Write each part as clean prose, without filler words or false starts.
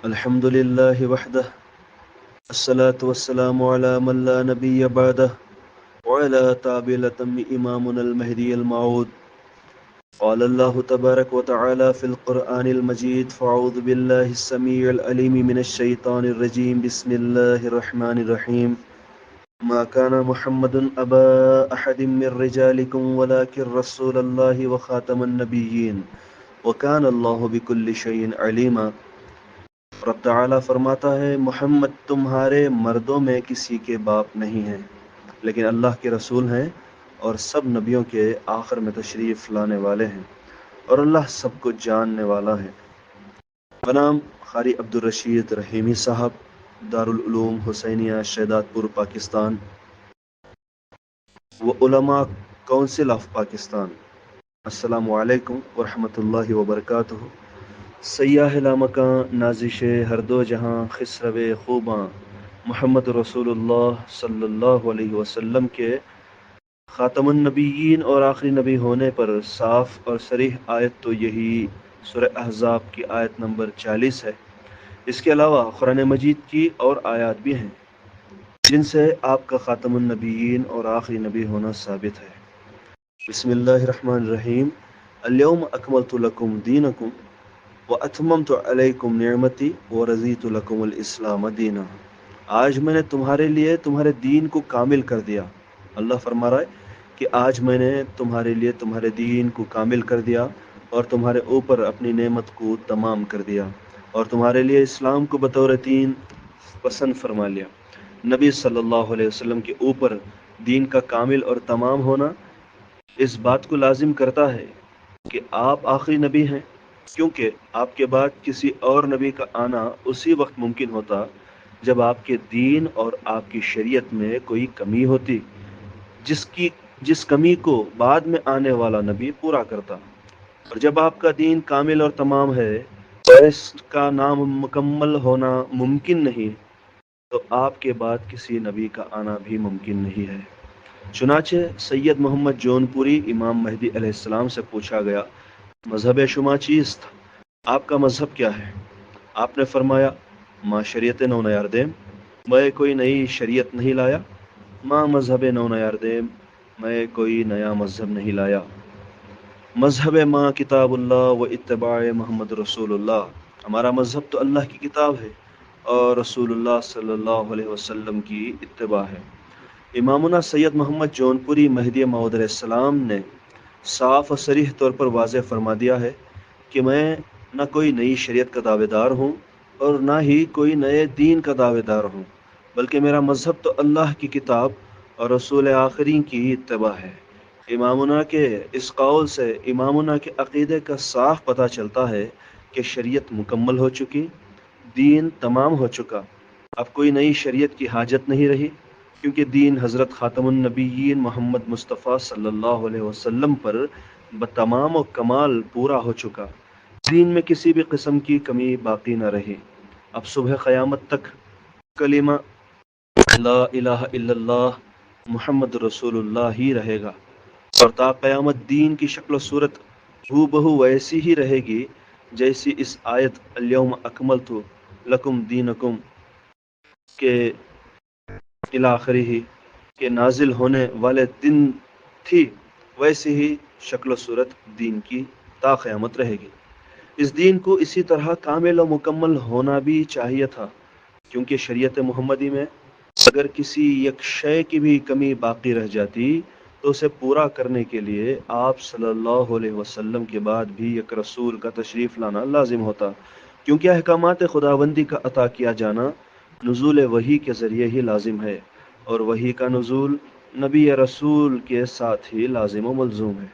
الحمد لله وحده الصلاة والسلام على من لا نبي بعده وعلى تابلة إمامنا المهدي الموعود. قال الله تبارك وتعالى في القرآن المجيد فأعوذ بالله السميع العليم من الشيطان الرجيم بسم الله الرحمن الرحيم. ما كان محمد أبا أحد من رجالكم ولكن رسول الله وخاتم النبيين وكان الله بكل شيء عليما. رب تعالیٰ فرماتا ہے محمد تمہارے مردوں میں کسی کے باپ نہیں ہیں لیکن اللہ کے رسول ہیں اور سب نبیوں کے آخر میں تشریف لانے والے ہیں اور اللہ سب کو جاننے والا ہے. بنام قاری عبدالرشید رحیمی صاحب، دارالعلوم حسینیہ شہداد پور پاکستان و علماء کونسل آف پاکستان. السلام علیکم ورحمۃ اللہ وبرکاتہ. سیاہ لامکاں نازش ہر دو جہاں خسرو خوباں محمد رسول اللہ صلی اللہ علیہ وسلم کے خاتم النبیین اور آخری نبی ہونے پر صاف اور صریح آیت تو یہی سورہ احزاب کی آیت نمبر 40 ہے. اس کے علاوہ قرآن مجید کی اور آیات بھی ہیں جن سے آپ کا خاتم النبیین اور آخری نبی ہونا ثابت ہے. بسم اللہ الرحمن الرحیم. اليوم اکملت لکم دینکم وَأَتْمَمْتُ عَلَيْكُمْ نِعْمَتِي وَرَضِيتُ لَكُمُ الْإِسْلَامَ دِينًا. آج میں نے تمہارے لیے تمہارے دین کو کامل کر دیا. اللہ فرما رہا ہے کہ آج میں نے تمہارے لیے تمہارے دین کو کامل کر دیا اور تمہارے اوپر اپنی نعمت کو تمام کر دیا اور تمہارے لیے اسلام کو بطور دین پسند فرما لیا. نبی صلی اللہ علیہ وسلم کے اوپر دین کا کامل اور تمام ہونا اس بات کو لازم کرتا ہے کہ آپ آخری نبی ہیں، کیونکہ آپ کے بعد کسی اور نبی کا آنا اسی وقت ممکن ہوتا جب آپ کے دین اور آپ کی شریعت میں کوئی کمی ہوتی جس کمی کو بعد میں آنے والا نبی پورا کرتا. اور جب آپ کا دین کامل اور تمام ہے اور اس کا نام مکمل ہونا ممکن نہیں تو آپ کے بعد کسی نبی کا آنا بھی ممکن نہیں ہے. چنانچہ سید محمد جون پوری امام مہدی علیہ السلام سے پوچھا گیا مذہب شما چیست؟ آپ کا مذہب کیا ہے؟ آپ نے فرمایا ماں شریعت نو نیاردیم، میں کوئی نئی شریعت نہیں لایا. ماں مذہب نو نیاردیم، میں کوئی نیا مذہب نہیں لایا. مذہب ماں کتاب اللہ و اتباع محمد رسول اللہ. ہمارا مذہب تو اللہ کی کتاب ہے اور رسول اللہ صلی اللہ علیہ وسلم کی اتباع ہے. امامنا سید محمد جون پوری مہدی موعود علیہ السلام نے صاف و صریح طور پر واضح فرما دیا ہے کہ میں نہ کوئی نئی شریعت کا دعوے دار ہوں اور نہ ہی کوئی نئے دین کا دعوے دار ہوں، بلکہ میرا مذہب تو اللہ کی کتاب اور رسول آخرین کی اتباع ہے. امامنا کے اس قول سے امامنا کے عقیدے کا صاف پتہ چلتا ہے کہ شریعت مکمل ہو چکی، دین تمام ہو چکا، اب کوئی نئی شریعت کی حاجت نہیں رہی، کیونکہ دین حضرت خاتم النبیین محمد مصطفیٰ صلی اللہ علیہ وسلم پر بتمام و کمال پورا ہو چکا. دین میں کسی بھی قسم کی کمی باقی نہ رہی. اب صبح قیامت تک کلمہ لا الہ الا اللہ محمد رسول اللہ ہی رہے گا اور تا قیامت دین کی شکل و صورت ہو بہو ویسی ہی رہے گی جیسی اس آیت الیوم اکملت لکم دینکم کے الاخری ہی کے نازل ہونے والے دن تھی، ویسی ہی شکل و صورت دین کی تا قیامت رہے گی. اس دین کو اسی طرح کامل و مکمل ہونا بھی چاہیے تھا، کیونکہ شریعت محمدی میں اگر کسی یک شے کی بھی کمی باقی رہ جاتی تو اسے پورا کرنے کے لیے آپ صلی اللہ علیہ وسلم کے بعد بھی یک رسول کا تشریف لانا لازم ہوتا، کیونکہ احکامات خداوندی کا عطا کیا جانا نزول وحی کے ذریعے ہی لازم ہے اور وحی کا نزول نبی یا رسول کے ساتھ ہی لازم و ملزوم ہے،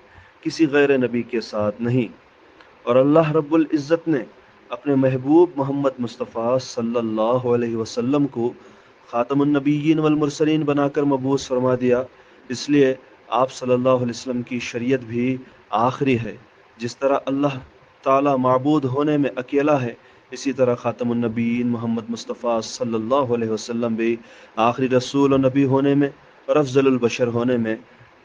کسی غیر نبی کے ساتھ نہیں. اور اللہ رب العزت نے اپنے محبوب محمد مصطفیٰ صلی اللہ علیہ وسلم کو خاتم النبیین والمرسلین بنا کر مبعوث فرما دیا، اس لیے آپ صلی اللہ علیہ وسلم کی شریعت بھی آخری ہے. جس طرح اللہ تعالی معبود ہونے میں اکیلا ہے، اسی طرح خاتم النبیین محمد مصطفیٰ صلی اللہ علیہ وسلم بھی آخری رسول و نبی ہونے میں اور افضل البشر ہونے میں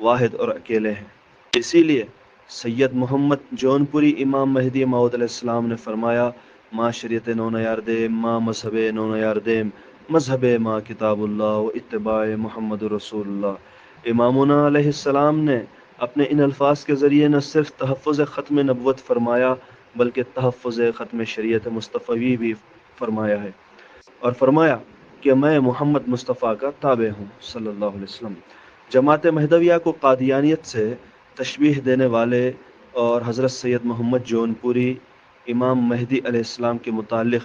واحد اور اکیلے ہیں. اسی لیے سید محمد جون پوری امام مہدی موعود علیہ السلام نے فرمایا ما شریعت نو نیار دیم، ما مذہب نو نیار دیم، مذہب ما کتاب اللہ و اتباع محمد رسول اللہ۔ امامنا علیہ السلام نے اپنے ان الفاظ کے ذریعے نہ صرف تحفظ ختم نبوت فرمایا بلکہ تحفظ ختم شریعت مصطفی بھی فرمایا ہے، اور فرمایا کہ میں محمد مصطفیٰ کا تابع ہوں صلی اللہ علیہ وسلم۔ جماعت مہدویہ کو قادیانیت سے تشبیہ دینے والے اور حضرت سید محمد جون پوری امام مہدی علیہ السلام کے متعلق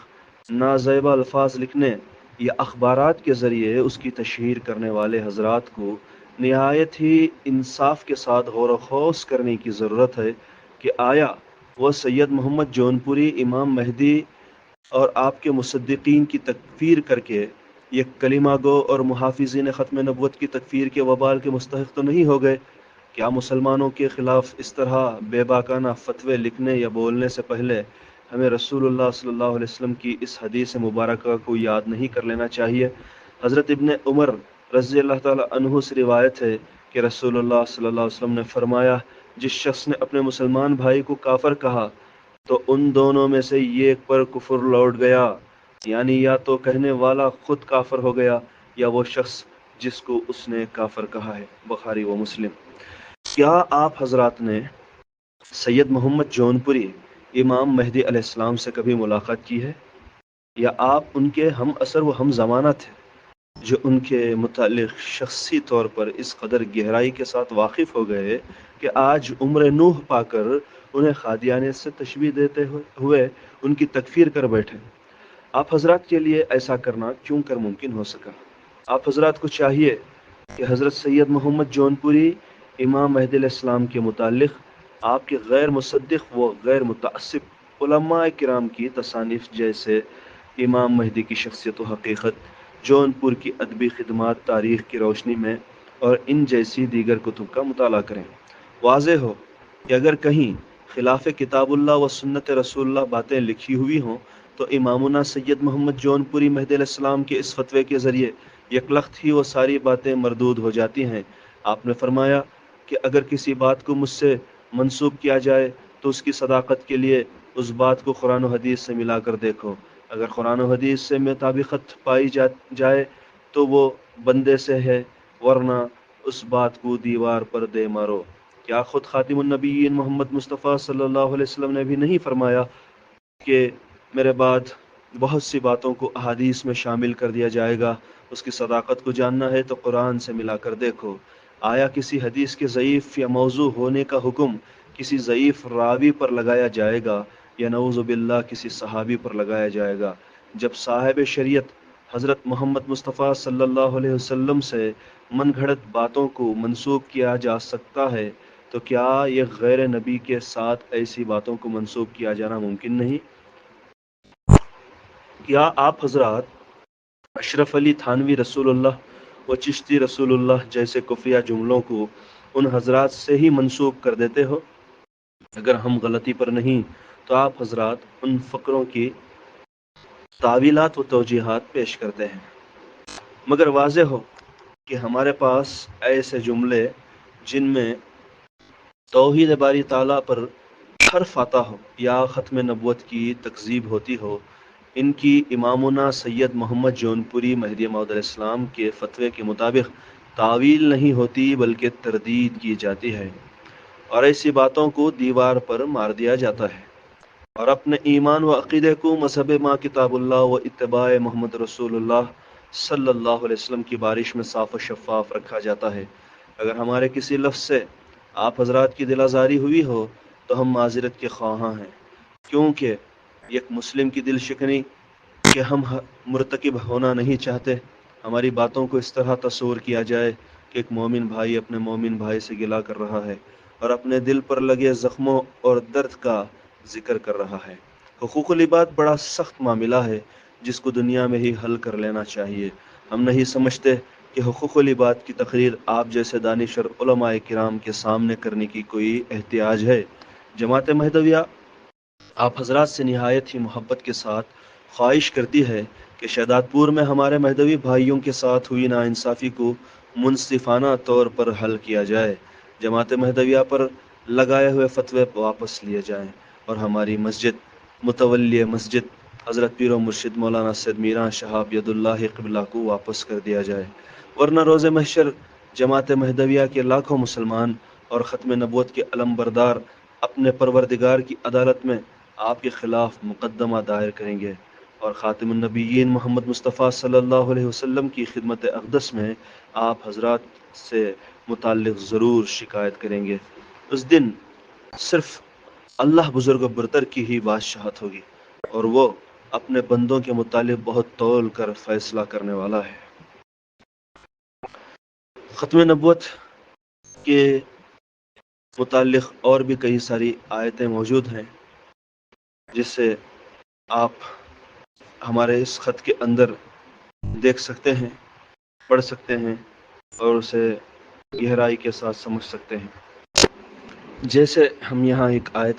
نازیبہ الفاظ لکھنے یا اخبارات کے ذریعے اس کی تشہیر کرنے والے حضرات کو نہایت ہی انصاف کے ساتھ غور و خوض کرنے کی ضرورت ہے کہ آیا وہ سید محمد جون پوری امام مہدی اور آپ کے مصدقین کی تکفیر کر کے یہ کلمہ گو اور محافظین ختم نبوت کی تکفیر کے وبال کے مستحق تو نہیں ہو گئے؟ کیا مسلمانوں کے خلاف اس طرح بے باکانہ فتوے لکھنے یا بولنے سے پہلے ہمیں رسول اللہ صلی اللہ علیہ وسلم کی اس حدیث مبارکہ کو یاد نہیں کر لینا چاہیے؟ حضرت ابن عمر رضی اللہ تعالی عنہ سے روایت ہے کہ رسول اللہ صلی اللہ علیہ وسلم نے فرمایا، جس شخص نے اپنے مسلمان بھائی کو کافر کہا تو ان دونوں میں سے ایک پر کفر لوٹ گیا، یعنی یا تو کہنے والا خود کافر ہو گیا یا وہ شخص جس کو اس نے کافر کہا ہے۔ بخاری و مسلم۔ کیا آپ حضرات نے سید محمد جون پوری امام مہدی علیہ السلام سے کبھی ملاقات کی ہے؟ یا آپ ان کے ہم اثر و ہم زمانہ تھے جو ان کے متعلق شخصی طور پر اس قدر گہرائی کے ساتھ واقف ہو گئے کہ آج عمر نوح پا کر انہیں قادیانیت سے تشبیہ دیتے ہوئے ان کی تکفیر کر بیٹھے؟ آپ حضرات کے لیے ایسا کرنا کیوں کر ممکن ہو سکا؟ آپ حضرات کو چاہیے کہ حضرت سید محمد جون پوری امام مہدی علیہ السلام کے متعلق آپ کے غیر مصدق و غیر متعصب علماء کرام کی تصانیف جیسے امام مہدی کی شخصیت و حقیقت، جون پور کی ادبی خدمات تاریخ کی روشنی میں، اور ان جیسی دیگر کتب کا مطالعہ کریں۔ واضح ہو کہ اگر کہیں خلاف کتاب اللہ و سنت رسول اللہ باتیں لکھی ہوئی ہوں تو امامنا سید محمد جون پوری مہدی علیہ السلام کے اس فتوے کے ذریعے یکلخت ہی وہ ساری باتیں مردود ہو جاتی ہیں۔ آپ نے فرمایا کہ اگر کسی بات کو مجھ سے منسوب کیا جائے تو اس کی صداقت کے لیے اس بات کو قرآن و حدیث سے ملا کر دیکھو، اگر قرآن و حدیث سے مطابقت پائی جائے تو وہ بندے سے ہے، ورنہ اس بات کو دیوار پر دے مارو۔ کیا خود خاتم النبیین محمد مصطفیٰ صلی اللہ علیہ وسلم نے بھی نہیں فرمایا کہ میرے بعد بہت سی باتوں کو احادیث میں شامل کر دیا جائے گا، اس کی صداقت کو جاننا ہے تو قرآن سے ملا کر دیکھو؟ آیا کسی حدیث کے ضعیف یا موضوع ہونے کا حکم کسی ضعیف راوی پر لگایا جائے گا یا نعوذ باللہ کسی صحابی پر لگایا جائے گا؟ جب صاحب شریعت حضرت محمد مصطفیٰ صلی اللہ علیہ وسلم سے من گھڑت باتوں کو منسوب کیا جا سکتا ہے تو کیا یہ غیر نبی کے ساتھ ایسی باتوں کو منسوب کیا جانا ممکن نہیں؟ کیا آپ حضرات اشرف علی تھانوی رسول اللہ و چشتی رسول اللہ جیسے کفیہ جملوں کو ان حضرات سے ہی منسوب کر دیتے ہو؟ اگر ہم غلطی پر نہیں تو آپ حضرات ان فقروں کی تعویلات و توجیحات پیش کرتے ہیں، مگر واضح ہو کہ ہمارے پاس ایسے جملے جن میں توحید باری تعالیٰ پر حرف آتا ہو یا ختم نبوت کی تکذیب ہوتی ہو، ان کی امامنا سید محمد جون پوری مہدی موعود علیہ السلام کے فتوے کے مطابق تعویل نہیں ہوتی بلکہ تردید کی جاتی ہے، اور ایسی باتوں کو دیوار پر مار دیا جاتا ہے، اور اپنے ایمان و عقیدے کو مذہب ما کتاب اللہ و اتباع محمد رسول اللہ صلی اللہ علیہ وسلم کی بارش میں صاف و شفاف رکھا جاتا ہے۔ اگر ہمارے کسی لفظ سے آپ حضرات کی دل آزاری ہوئی ہو تو ہم معذرت کے خواہاں ہیں، کیونکہ ایک مسلم کی دل شکنی کہ ہم مرتکب ہونا نہیں چاہتے۔ ہماری باتوں کو اس طرح تصور کیا جائے کہ ایک مومن بھائی اپنے مومن بھائی سے گلہ کر رہا ہے اور اپنے دل پر لگے زخموں اور درد کا ذکر کر رہا ہے۔ حقوق العباد بڑا سخت معاملہ ہے جس کو دنیا میں ہی حل کر لینا چاہیے۔ ہم نہیں سمجھتے کہ حقوق العباد کی تقریر آپ جیسے دانشور علماء کرام کے سامنے کرنے کی کوئی احتیاج ہے۔ جماعت مہدویہ آپ حضرات سے نہایت ہی محبت کے ساتھ خواہش کرتی ہے کہ شہداد پور میں ہمارے مہدوی بھائیوں کے ساتھ ہوئی ناانصافی کو منصفانہ طور پر حل کیا جائے، جماعت مہدویہ پر لگائے ہوئے فتوے واپس لیے جائیں اور ہماری مسجد متولی مسجد حضرت پیر و مرشد مولانا سید میران شہاب ید اللہ قبلہ کو واپس کر دیا جائے، ورنہ روز محشر جماعت مہدویہ کے لاکھوں مسلمان اور ختم نبوت کے علم بردار اپنے پروردگار کی عدالت میں آپ کے خلاف مقدمہ دائر کریں گے اور خاتم النبیین محمد مصطفیٰ صلی اللہ علیہ وسلم کی خدمت اقدس میں آپ حضرات سے متعلق ضرور شکایت کریں گے۔ اس دن صرف اللہ بزرگ و برتر کی ہی بادشاہت ہوگی اور وہ اپنے بندوں کے متعلق بہت تول کر فیصلہ کرنے والا ہے۔ ختم نبوت کے متعلق اور بھی کئی ساری آیتیں موجود ہیں جس سے آپ ہمارے اس خط کے اندر دیکھ سکتے ہیں، پڑھ سکتے ہیں اور اسے گہرائی کے ساتھ سمجھ سکتے ہیں۔ جیسے ہم یہاں ایک آیت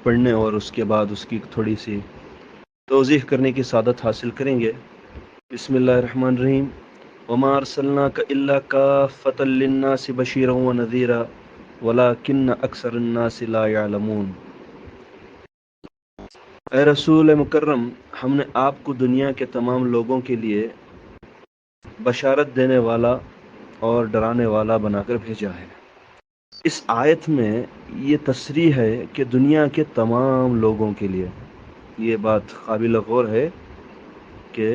پڑھنے اور اس کے بعد اس کی تھوڑی سی توضیح کرنے کی سعادت حاصل کریں گے۔ بسم اللہ الرحمن الرحیم۔ وما ارسلناک الا کافۃ للناس بشیرا ونذیرا ولکن اکثر الناس لا یعلمون۔ اے رسول مکرم، ہم نے آپ کو دنیا کے تمام لوگوں کے لیے بشارت دینے والا اور ڈرانے والا بنا کر بھیجا ہے۔ اس آیت میں یہ تصریح ہے کہ دنیا کے تمام لوگوں کے لیے، یہ بات قابل غور ہے کہ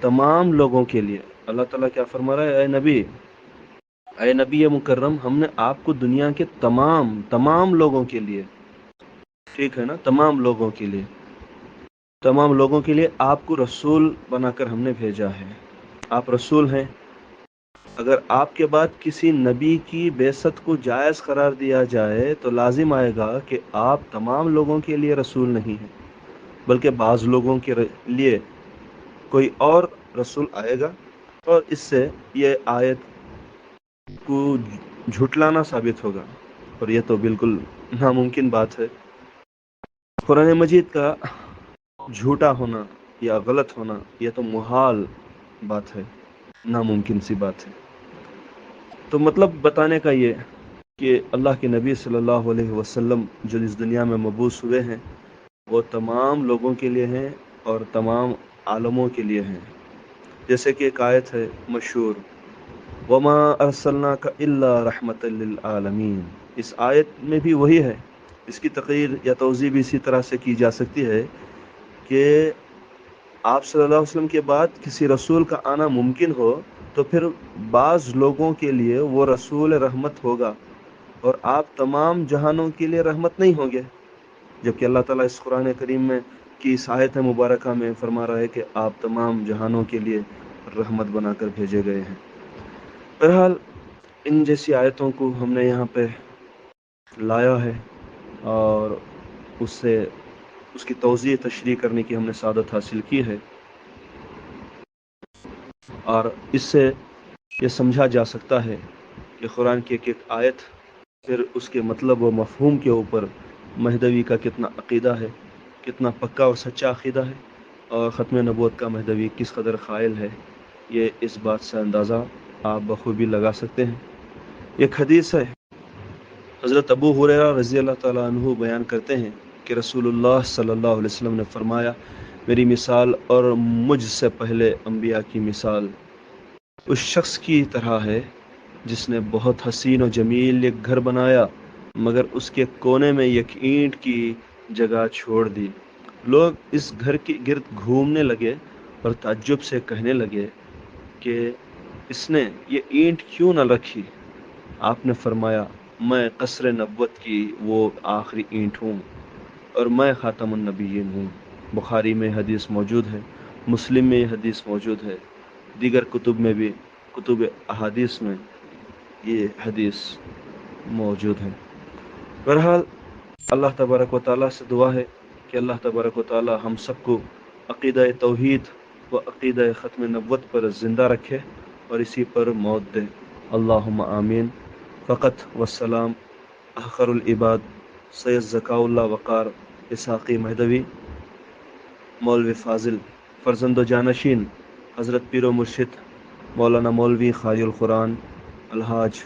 تمام لوگوں کے لیے اللہ تعالیٰ کیا فرما رہا ہے؟ اے نبی مکرم، ہم نے آپ کو دنیا کے تمام لوگوں کے لیے، ٹھیک ہے نا، تمام لوگوں کے لیے آپ کو رسول بنا کر ہم نے بھیجا ہے۔ آپ رسول ہیں۔ اگر آپ کے بعد کسی نبی کی بعثت کو جائز قرار دیا جائے تو لازم آئے گا کہ آپ تمام لوگوں کے لیے رسول نہیں ہیں، بلکہ بعض لوگوں کے لیے کوئی اور رسول آئے گا، اور اس سے یہ آیت کو جھٹلانا ثابت ہوگا، اور یہ تو بالکل ناممکن بات ہے۔ قرآن مجید کا جھوٹا ہونا یا غلط ہونا یہ تو محال بات ہے، ناممکن سی بات ہے۔ تو مطلب بتانے کا یہ کہ اللہ کے نبی صلی اللہ علیہ وسلم جو اس دنیا میں مبعوث ہوئے ہیں وہ تمام لوگوں کے لیے ہیں اور تمام عالموں کے لیے ہیں۔ جیسے کہ ایک آیت ہے مشہور، وما ارسلناک الا رحمۃ للعالمین۔ اس آیت میں بھی وہی ہے۔ اس کی تقریر یا توضیح بھی اسی طرح سے کی جا سکتی ہے کہ آپ صلی اللہ علیہ وسلم کے بعد کسی رسول کا آنا ممکن ہو تو پھر بعض لوگوں کے لیے وہ رسول رحمت ہوگا اور آپ تمام جہانوں کے لیے رحمت نہیں ہوں گے، جبکہ اللہ تعالیٰ اس قرآن کریم میں کی اس آیت مبارکہ میں فرما رہا ہے کہ آپ تمام جہانوں کے لیے رحمت بنا کر بھیجے گئے ہیں۔ بہرحال ان جیسی آیتوں کو ہم نے یہاں پہ لایا ہے اور اس کی توضیح تشریح کرنے کی ہم نے سعادت حاصل کی ہے، اور اس سے یہ سمجھا جا سکتا ہے کہ قرآن کی ایک آیت پھر اس کے مطلب و مفہوم کے اوپر مہدوی کا کتنا عقیدہ ہے، کتنا پکا اور سچا عقیدہ ہے، اور ختم نبوت کا مہدوی کس قدر قائل ہے، یہ اس بات سے اندازہ آپ بخوبی لگا سکتے ہیں۔ ایک حدیث ہے، حضرت ابو ہریرہ رضی اللہ تعالیٰ عنہ بیان کرتے ہیں کہ رسول اللہ صلی اللہ علیہ وسلم نے فرمایا، میری مثال اور مجھ سے پہلے انبیاء کی مثال اس شخص کی طرح ہے جس نے بہت حسین و جمیل ایک گھر بنایا مگر اس کے کونے میں ایک اینٹ کی جگہ چھوڑ دی۔ لوگ اس گھر کے گرد گھومنے لگے اور تعجب سے کہنے لگے کہ اس نے یہ اینٹ کیوں نہ رکھی؟ آپ نے فرمایا، میں قصر نبوت کی وہ آخری اینٹ ہوں اور میں خاتم النبیین ہوں۔ بخاری میں حدیث موجود ہے، مسلم میں یہ حدیث موجود ہے، دیگر کتب میں بھی، کتب احادیث میں یہ حدیث موجود ہے۔ بہرحال اللہ تبارک و تعالیٰ سے دعا ہے کہ اللہ تبارک و تعالیٰ ہم سب کو عقیدہ توحید و عقیدہ ختم نبوت پر زندہ رکھے اور اسی پر موت دے، اللہم آمین۔ فقط والسلام، احقر العباد سید ذکاء اللہ وقار اسحاقی مہدوی، مولوی فاضل، فرزند و جانشین حضرت پیر و مرشد مولانا مولوی قاری القرآن الحاج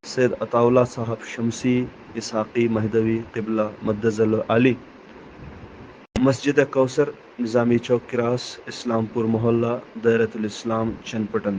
سید عطا اللہ صاحب شمسی اسحاقی مہدوی قبلہ مدظل علی، مسجد کوثر، نظامی چوک کراس، اسلام پور محلہ، دائرۃ الاسلام، چنپٹن۔